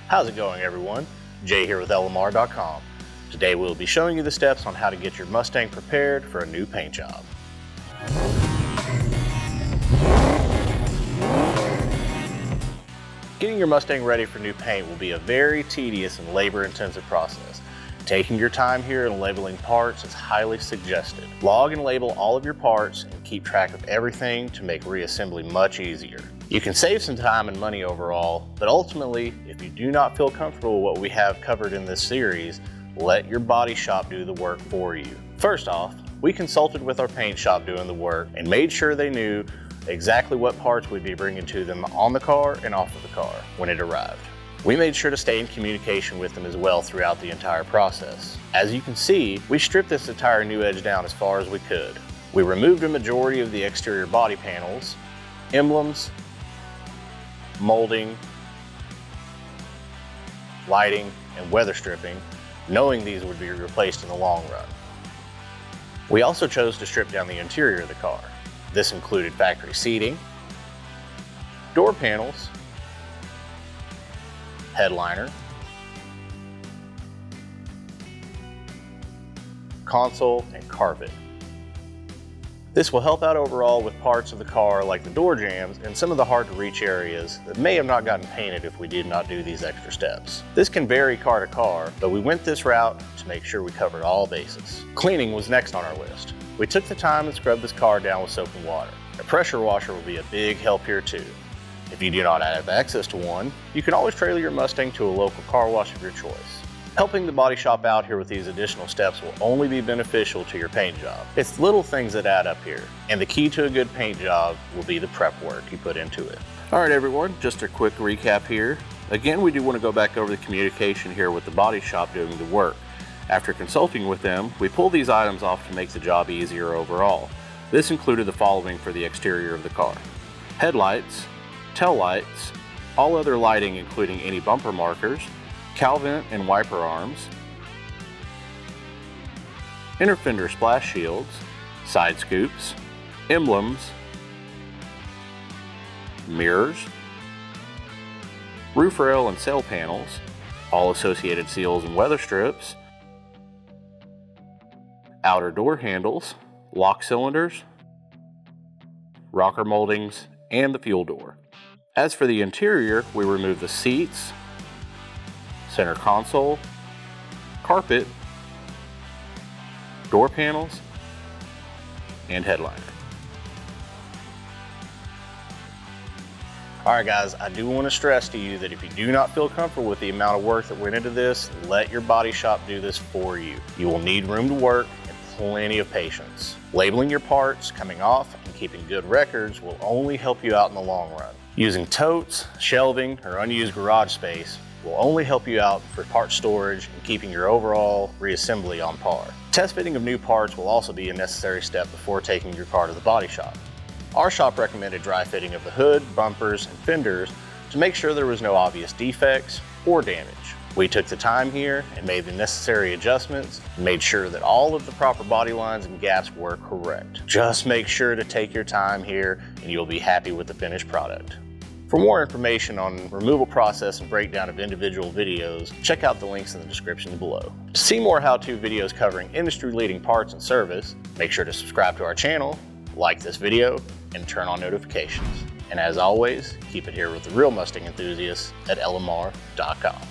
How's it going, everyone? Jay here with LMR.com. Today we'll be showing you the steps on how to get your Mustang prepared for a new paint job. Getting your Mustang ready for new paint will be a very tedious and labor-intensive process. Taking your time here and labeling parts is highly suggested. Log and label all of your parts and keep track of everything to make reassembly much easier. You can save some time and money overall, but ultimately, if you do not feel comfortable with what we have covered in this series, let your body shop do the work for you. First off, we consulted with our paint shop doing the work and made sure they knew exactly what parts we'd be bringing to them on the car and off of the car when it arrived. We made sure to stay in communication with them as well throughout the entire process. As you can see, we stripped this entire new edge down as far as we could. We removed a majority of the exterior body panels, emblems, molding, lighting, and weather stripping, knowing these would be replaced in the long run. We also chose to strip down the interior of the car. This included factory seating, door panels, headliner, console, and carpet. This will help out overall with parts of the car like the door jambs and some of the hard to reach areas that may have not gotten painted if we did not do these extra steps. This can vary car to car, but we went this route to make sure we covered all bases. Cleaning was next on our list. We took the time and scrubbed this car down with soap and water. A pressure washer will be a big help here too. If you do not have access to one, you can always trailer your Mustang to a local car wash of your choice. Helping the body shop out here with these additional steps will only be beneficial to your paint job. It's little things that add up here, and the key to a good paint job will be the prep work you put into it. All right, everyone, just a quick recap here. Again, we do want to go back over the communication here with the body shop doing the work. After consulting with them, we pulled these items off to make the job easier overall. This included the following for the exterior of the car: headlights, tail lights, all other lighting including any bumper markers, cowl vent and wiper arms, inner fender splash shields, side scoops, emblems, mirrors, roof rail and sail panels, all associated seals and weather strips, outer door handles, lock cylinders, rocker moldings, and the fuel door. As for the interior, we removed the seats, center console, carpet, door panels, and headliner. All right, guys, I do want to stress to you that if you do not feel comfortable with the amount of work that went into this, let your body shop do this for you. You will need room to work and plenty of patience. Labeling your parts, coming off, and keeping good records will only help you out in the long run. Using totes, shelving, or unused garage space will only help you out for part storage and keeping your overall reassembly on par. Test fitting of new parts will also be a necessary step before taking your car to the body shop. Our shop recommended dry fitting of the hood, bumpers, and fenders to make sure there was no obvious defects or damage. We took the time here and made the necessary adjustments and made sure that all of the proper body lines and gaps were correct. Just make sure to take your time here and you'll be happy with the finished product. For more information on removal process and breakdown of individual videos, check out the links in the description below. To see more how-to videos covering industry-leading parts and service, make sure to subscribe to our channel, like this video, and turn on notifications. And as always, keep it here with the real Mustang enthusiasts at LMR.com.